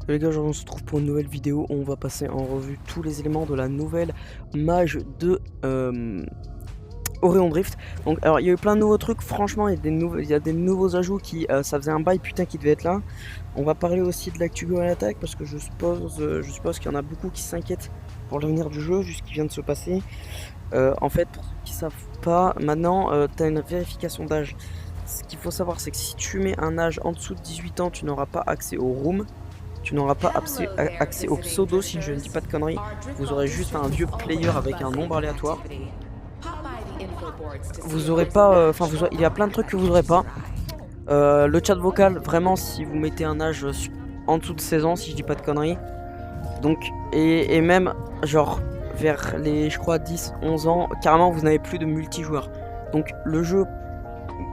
Les gars, on se retrouve pour une nouvelle vidéo où on va passer en revue tous les éléments de la nouvelle mage de Orion Drift. Donc alors il y a eu plein de nouveaux trucs, franchement il y a des nouveaux ajouts qui ça faisait un bail putain qui devait être là. On va parler aussi de l'actu à l'attaque parce que je suppose qu'il y en a beaucoup qui s'inquiètent pour l'avenir du jeu, juste ce qui vient de se passer. En fait, pour ceux qui savent pas, maintenant tu as une vérification d'âge. Ce qu'il faut savoir, c'est que si tu mets un âge en dessous de 18 ans, tu n'auras pas accès au room. Tu n'auras pas accès au pseudo si je ne dis pas de conneries. Vous aurez juste un vieux player avec un nombre aléatoire. Vous aurez pas, il y a plein de trucs que vous aurez pas. Le chat vocal, vraiment, si vous mettez un âge en dessous de 16 ans, si je dis pas de conneries. Donc, et même, genre, vers les, je crois, 10, 11 ans, carrément, vous n'avez plus de multijoueur. Donc, le jeu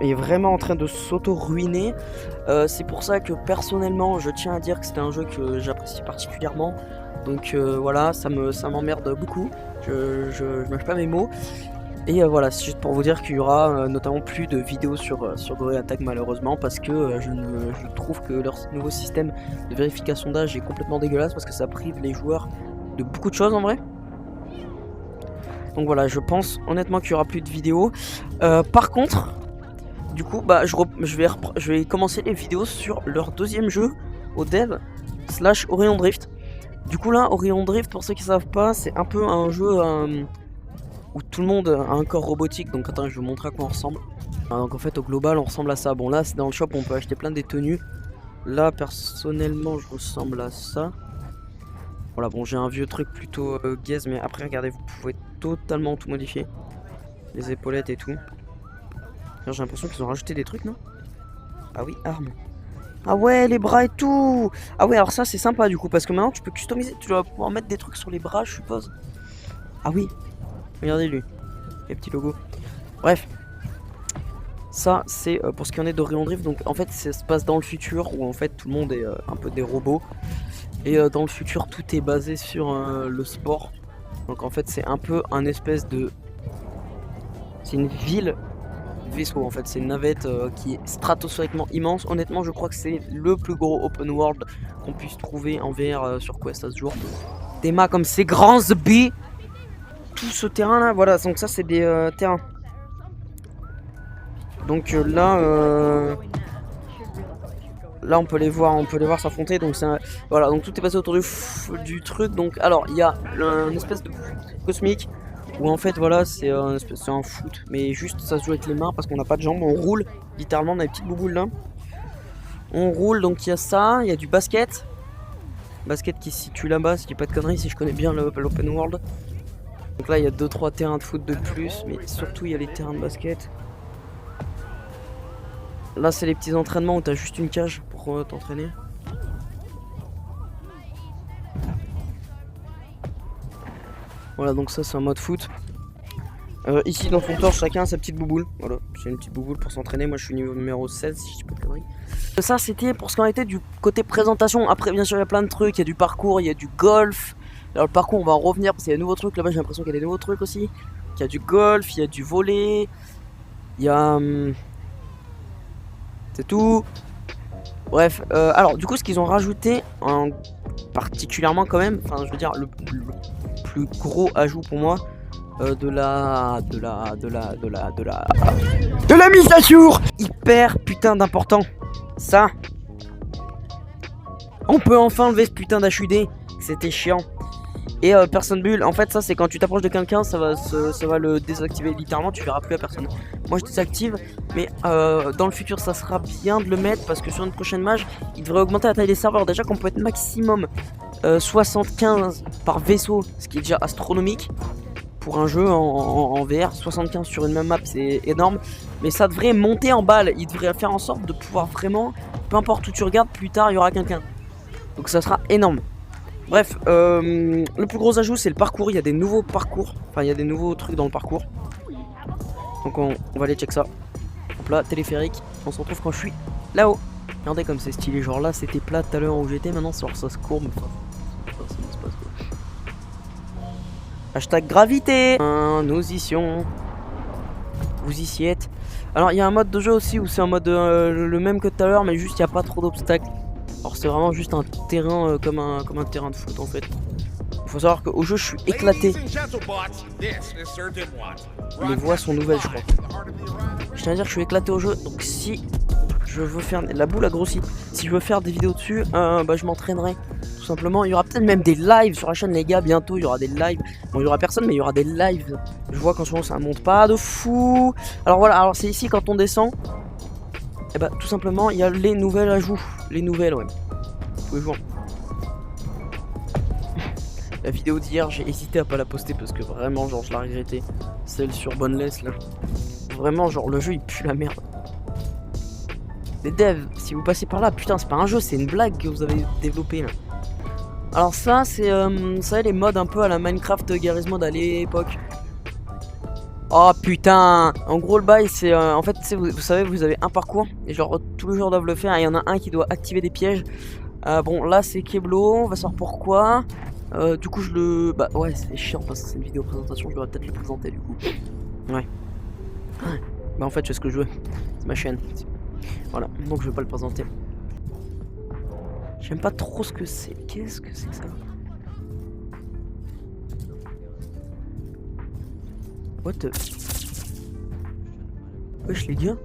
est vraiment en train de s'auto-ruiner. C'est pour ça que personnellement je tiens à dire que c'était un jeu que j'apprécie particulièrement. Donc voilà, ça m'emmerde beaucoup. Je mâche pas mes mots. Et voilà, c'est juste pour vous dire qu'il y aura notamment plus de vidéos sur Gorilla Tag malheureusement, parce que je trouve que leur nouveau système de vérification d'âge est complètement dégueulasse, parce que ça prive les joueurs de beaucoup de choses en vrai. Donc voilà, je pense honnêtement qu'il y aura plus de vidéos. Par contre, du coup, bah, je vais commencer les vidéos sur leur deuxième jeu au dev / Orion Drift. Du coup là, Orion Drift, pour ceux qui savent pas, c'est un peu un jeu où tout le monde a un corps robotique. Donc attends, je vais vous montrer à quoi on ressemble. Donc en fait, au global, on ressemble à ça. Bon là, c'est dans le shop, on peut acheter plein des tenues. Là, personnellement, je ressemble à ça. Voilà, bon, j'ai un vieux truc plutôt gaze, mais après, regardez, vous pouvez totalement tout modifier. Les épaulettes et tout. J'ai l'impression qu'ils ont rajouté des trucs, non? Ah oui, armes. Ah ouais, les bras et tout. Ah ouais, alors ça c'est sympa du coup, parce que maintenant tu peux customiser, tu vas pouvoir mettre des trucs sur les bras, je suppose. Ah oui, regardez lui, les petits logos. Bref, ça c'est pour ce qui en est d'Orion Drift. Donc en fait ça se passe dans le futur où en fait tout le monde est un peu des robots. Et dans le futur tout est basé sur le sport. Donc en fait c'est un peu un espèce de... C'est une ville vaisseau en fait, c'est une navette qui est stratosphériquement immense. Honnêtement je crois que c'est le plus gros open world qu'on puisse trouver en VR sur Quest à ce jour. Des mâts comme ces grands zombies. Tout ce terrain là, voilà, donc ça c'est des terrains. Donc là on peut les voir s'affronter. Donc voilà, donc tout est passé autour du truc. Donc alors il y a une espèce de cosmique où en fait voilà c'est un foot, mais juste ça se joue avec les mains parce qu'on n'a pas de jambes, on roule littéralement, on a des petites bouboules là. On roule, donc il y a ça, il y a du basket. Basket qui se situe là-bas, si je dis pas de conneries, si je connais bien l'open world. Donc là il y a 2-3 terrains de foot de plus, mais surtout il y a les terrains de basket. Là c'est les petits entraînements où t'as juste une cage pour t'entraîner. Voilà, donc ça c'est un mode foot. Ici dans son torche chacun a sa petite bouboule. Voilà, j'ai une petite bouboule pour s'entraîner. Moi je suis niveau numéro 16 si je dis pas de conneries. Ça c'était pour ce qu'on était du côté présentation. Après bien sûr il y a plein de trucs, il y a du parcours, il y a du golf. Alors le parcours on va en revenir parce qu'il y a des nouveaux trucs là-bas, j'ai l'impression qu'il y a des nouveaux trucs aussi. Il y a du golf, il y a du volley. Il y a... c'est tout. Bref, alors du coup ce qu'ils ont rajouté particulièrement quand même, enfin je veux dire le plus gros ajout pour moi, de la mise à jour hyper putain d'important. Ça, on peut enfin enlever ce putain d'HUD, c'était chiant. Et personne bulle, en fait ça c'est quand tu t'approches de quelqu'un, ça va le désactiver littéralement, tu verras plus à personne. Moi je désactive, mais dans le futur ça sera bien de le mettre parce que sur une prochaine mage, il devrait augmenter la taille des serveurs. Déjà qu'on peut être maximum 75 par vaisseau, ce qui est déjà astronomique. Pour un jeu en VR, 75 sur une même map c'est énorme. Mais ça devrait monter en balle, il devrait faire en sorte de pouvoir vraiment, peu importe où tu regardes, plus tard il y aura quelqu'un. Donc ça sera énorme. Bref, le plus gros ajout c'est le parcours, il y a des nouveaux parcours, enfin il y a des nouveaux trucs dans le parcours. Donc on va aller check ça. Hop là, téléphérique, on se retrouve quand je suis là-haut. Regardez comme c'est stylé, genre là c'était plat tout à l'heure où j'étais, maintenant ça se courbe. Hashtag gravité. Nous y sions. Vous y êtes. Alors il y a un mode de jeu aussi où c'est un mode le même que tout à l'heure, mais juste il n'y a pas trop d'obstacles. Alors c'est vraiment juste un terrain comme un terrain de foot en fait. Il faut savoir qu'au jeu je suis éclaté. Les voix sont nouvelles je crois. Je tiens à dire que je suis éclaté au jeu, donc si je veux faire... La boule a grossi. Si je veux faire des vidéos dessus, bah je m'entraînerai. Tout simplement, il y aura peut-être même des lives sur la chaîne les gars, bientôt il y aura des lives. Bon il y aura personne mais il y aura des lives. Je vois qu'en ce moment ça monte pas de fou. Alors voilà, alors c'est ici quand on descend. Et bah tout simplement il y a les nouvelles ajouts. Les nouvelles ouais. Vous pouvez voir. La vidéo d'hier j'ai hésité à pas la poster parce que vraiment genre je la regrettais. Celle sur Boneless là. Vraiment genre le jeu il pue la merde. Les devs, si vous passez par là, putain c'est pas un jeu, c'est une blague que vous avez développé là. Alors ça c'est les modes un peu à la Minecraft Garry's Mod à l'époque. Oh putain. En gros le bail c'est en fait vous savez vous avez un parcours et genre tous les joueurs doivent le faire et il y en a un qui doit activer des pièges. Bon là c'est Keblo, on va savoir pourquoi. Du coup je le... Bah ouais c'est chiant parce que c'est une vidéo présentation, je devrais peut-être le présenter du coup. Ouais. Bah en fait je fais ce que je veux, c'est ma chaîne. Voilà, donc je vais pas le présenter. J'aime pas trop ce que c'est. Qu'est-ce que c'est que ça? What the... Wesh les gars.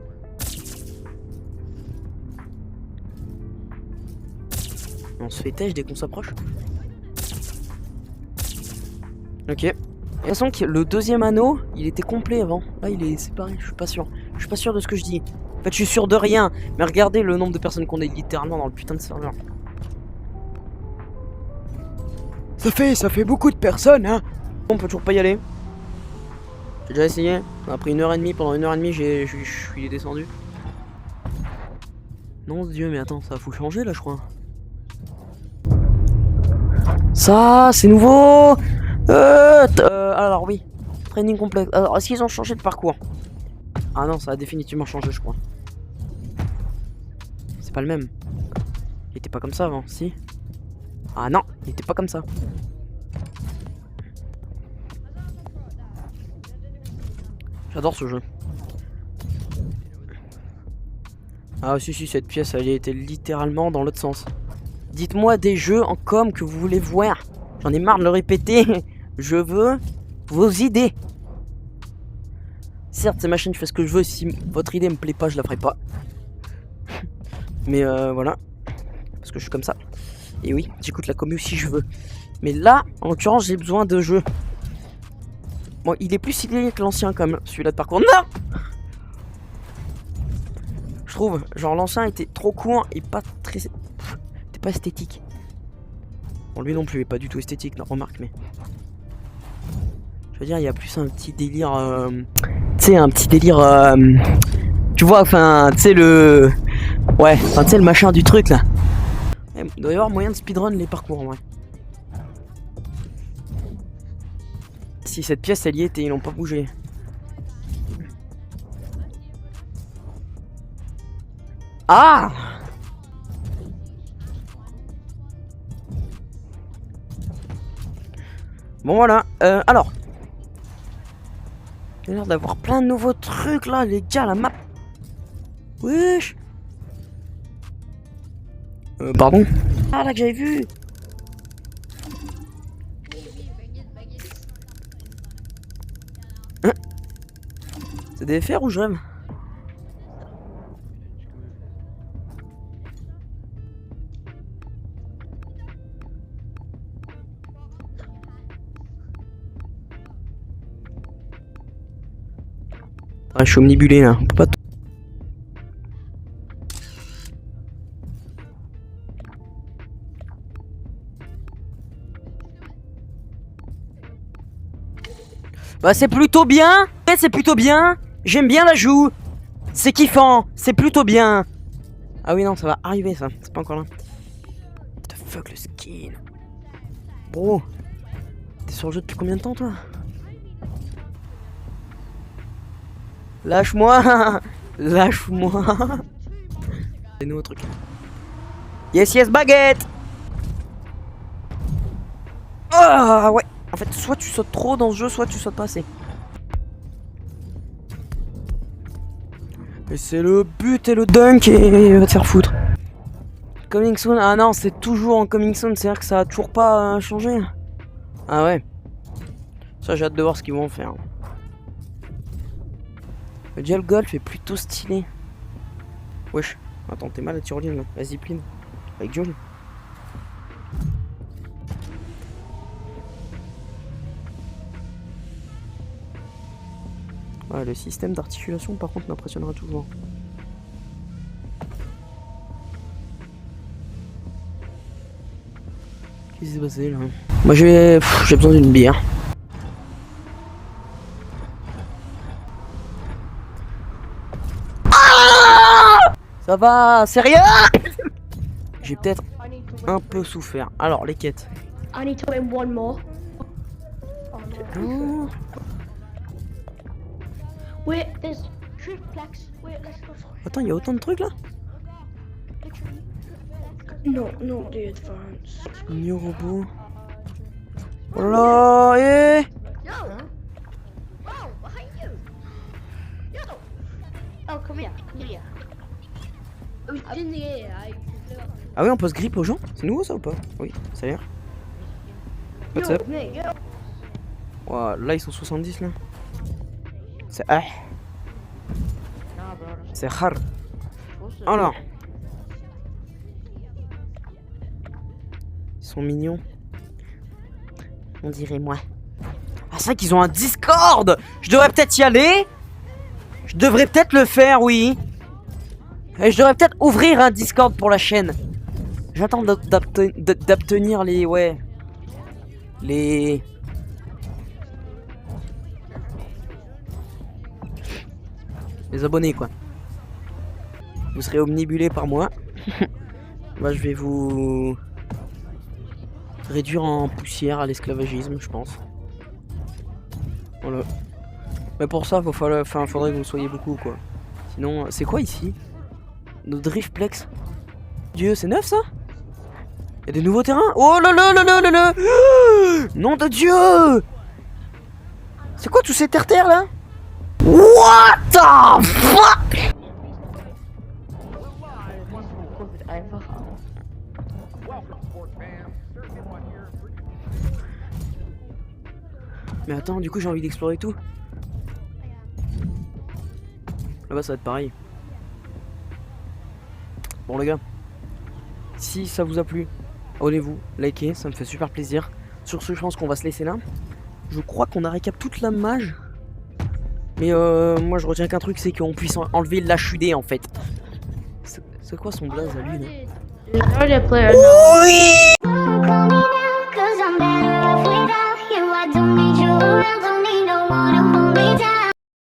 On se fait têche dès qu'on s'approche. Ok. Et de toute façon le deuxième anneau, il était complet avant. Là il est séparé, je suis pas sûr. Je suis pas sûr de ce que je dis. En fait je suis sûr de rien. Mais regardez le nombre de personnes qu'on est littéralement dans le putain de serveur. Ça fait beaucoup de personnes hein. On peut toujours pas y aller. J'ai déjà essayé. Ça a pris 1h30. Pendant 1h30 je suis descendu. Non Dieu mais attends, ça faut changer là je crois. Ça c'est nouveau. Alors oui. Training complexe. Alors est-ce qu'ils ont changé de parcours? Ah non ça a définitivement changé je crois. C'est pas le même. Il était pas comme ça avant, si? Ah non, il était pas comme ça. J'adore ce jeu. Ah si cette pièce elle était littéralement dans l'autre sens. Dites-moi des jeux en com que vous voulez voir. J'en ai marre de le répéter. Je veux vos idées. Certes c'est ma chaîne, je fais ce que je veux. Si votre idée me plaît pas je la ferai pas. Mais voilà. Parce que je suis comme ça. Et oui, j'écoute la commu si je veux. Mais là, en l'occurrence, j'ai besoin de jeux. Bon, il est plus stylé que l'ancien comme celui-là de parcours. Non! Je trouve, genre l'ancien était trop court et pas très... C'était pas esthétique. Bon, lui non plus, il est pas du tout esthétique, non, remarque, mais... Je veux dire, il y a plus un petit délire... Tu sais, un petit délire... Tu vois, enfin, tu sais, le... Ouais, enfin, tu sais, le machin du truc, là. Il doit y avoir moyen de speedrun les parcours, en vrai. Si cette pièce, elle y était, ils n'ont pas bougé. Ah! Bon, voilà. Alors... Il y a l'air d'avoir plein de nouveaux trucs, là, les gars, la map. Wesh! Pardon? Ah, là que j'avais vu! Hein? C'est des fers ou je rêve? Ah, je suis omnibulé là, on peut pas. Bah c'est plutôt bien. C'est plutôt bien. J'aime bien la joue. C'est kiffant. C'est plutôt bien. Ah oui non ça va arriver ça. C'est pas encore là. What the fuck le skin. Bro. T'es sur le jeu depuis combien de temps toi? Lâche-moi. Lâche-moi. C'est nouveau truc. Yes yes baguette. Ah ouais. En fait, soit tu sautes trop dans ce jeu, soit tu sautes pas assez. Et c'est le but et le dunk et va te faire foutre. Coming soon. Ah non, c'est toujours en coming soon, c'est-à-dire que ça a toujours pas changé. Ah ouais. Ça, j'ai hâte de voir ce qu'ils vont faire. Le dual golf est plutôt stylé. Wesh. Attends, t'es mal à Tyrolienne là. Vas-y, pline. Avec Jolie. Ouais, le système d'articulation par contre m'impressionnera toujours. Qu'est-ce qui s'est passé là? Moi j'ai besoin d'une bière. Ça va, c'est rien. J'ai peut-être un peu souffert. Alors, les quêtes. I need to win one more. Oh. Wait, there's triplex. Wait, let's go. Attends, il y a autant de trucs là? No, not the advance. New robot. Oh là, eh. Yo! Wow, behind you! Yo! Oh, come here, come here. I was in the air, Ah oui, on peut se grip aux gens? C'est nouveau ça ou pas? Oui, ça a l'air. What's up? mate, yo! Wow, là ils sont 70 là. C'est ah. C'est hard. Alors. Ils sont mignons. On dirait moi. Ah c'est vrai qu'ils ont un Discord. Je devrais peut-être y aller. Je devrais peut-être le faire, oui. Et je devrais peut-être ouvrir un Discord pour la chaîne. J'attends d'obtenir les... Ouais. Les abonnés quoi. Vous serez omnibulés par moi. Moi je vais vous réduire en poussière à l'esclavagisme, je pense. Voilà. Mais pour ça, faudrait que vous soyez beaucoup quoi. Sinon, c'est quoi ici? Notre Driftplex. Dieu, c'est neuf ça? Il y a des nouveaux terrains? Oh là là là là là là. Nom de Dieu! C'est quoi tous ces terre-terre là? What the fuck? Mais attends, du coup j'ai envie d'explorer tout. Là-bas ça va être pareil. Bon les gars, si ça vous a plu, abonnez-vous, likez, ça me fait super plaisir. Sur ce, je pense qu'on va se laisser là. Je crois qu'on a récap toute la mage. Mais moi je retiens qu'un truc, c'est qu'on puisse enlever l'HUD en fait. C'est quoi son blaze à lui là? Oui!